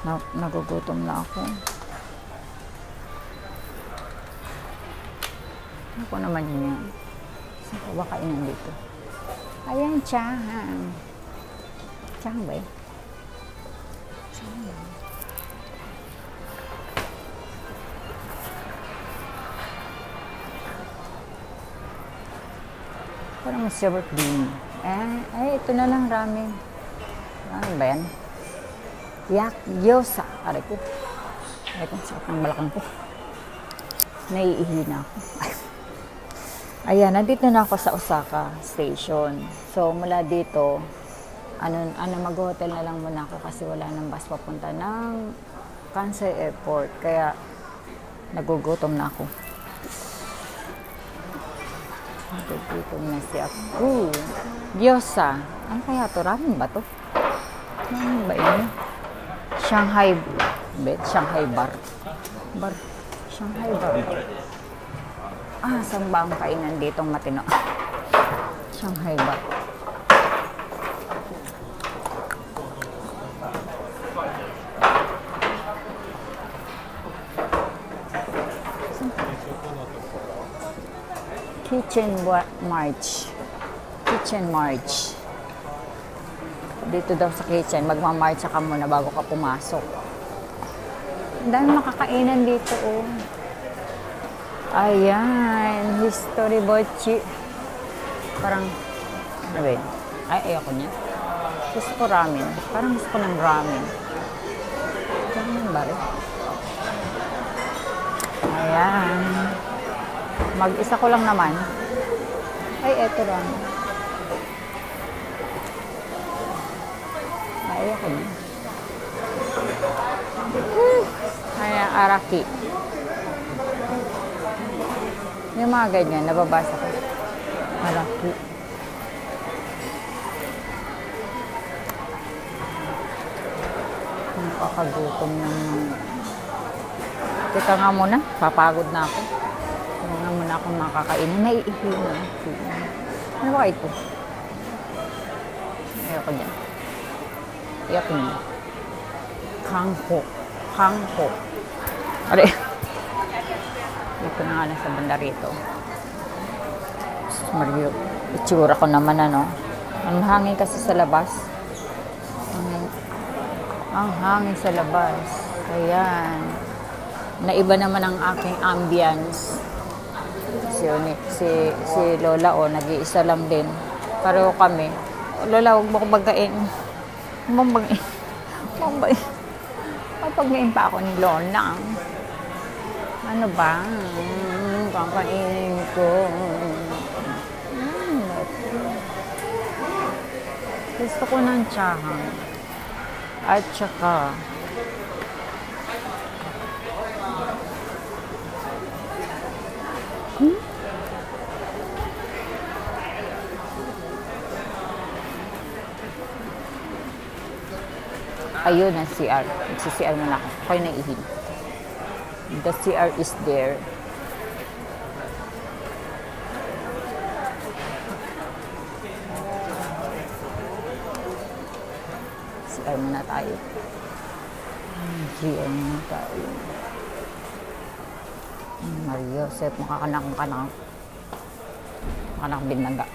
Nagugutom na ako. Ako naman yan. Saan ko ba kainan dito? Ayan, tsahan. Tsahan ba eh? Tsahan ba? Parang mas silver bean. Ito na lang ramen. Ramen ba yan? Gyoza. Aray ko. Aray ko, sakit ng balakang ko. Naiihi na ako. Ayan, nandito na ako sa Osaka Station. So, mula dito, mag-hotel na lang muna ako kasi wala nang bus papunta ng Kansai Airport. Kaya, nagugutom na ako. Nagugutom na si ako. Gyoza. Ano kaya to? Ramen ba to? Ramen ba yun? Shanghai bar. Shanghai bar. Saan ba ang kainan ditong matino? Shanghai bar. Kitchen March. Dito daw sa kitchen, magmamarch ka muna bago ka pumasok. Ang dami makakainan dito, oh. Ayan, history bochi. Parang, ano ba yun? Ayoko niya. Gusto ko ramen. Parang gusto ko ng ramen. Ramen ba rin? Ayan. Mag-isa ko lang naman. Eto ramen. Ayoko niya. Ayan, araki. Yung mga ganyan, nababasa ko. Araki. Nakakagutom naman. Teka nga muna, papagod na ako. Ano nga muna akong makakainin. Naiihi na. Ano ba ito? Ayoko dyan. Ayoko niya. Kangko. Aray. Dito na nga lang sa banda rito. Mario, itsura ko naman Ang hangin kasi sa labas. Ang hangin sa labas. Ayan. Naiba naman ang aking ambience. Si Lola nag-iisa lang din. Pareho kami. Lola, huwag mo ko bagain. Papagain pa ako ni Lola. Ano ba? Kakainin ko. Gusto ko ng tsahan. At saka ayun ang CR. Nagsi-CR muna ako. Ako'y naihin. The CR is there. CR muna tayo. CR muna tayo. Mario, set makakanak-kanak. Makanak binaga.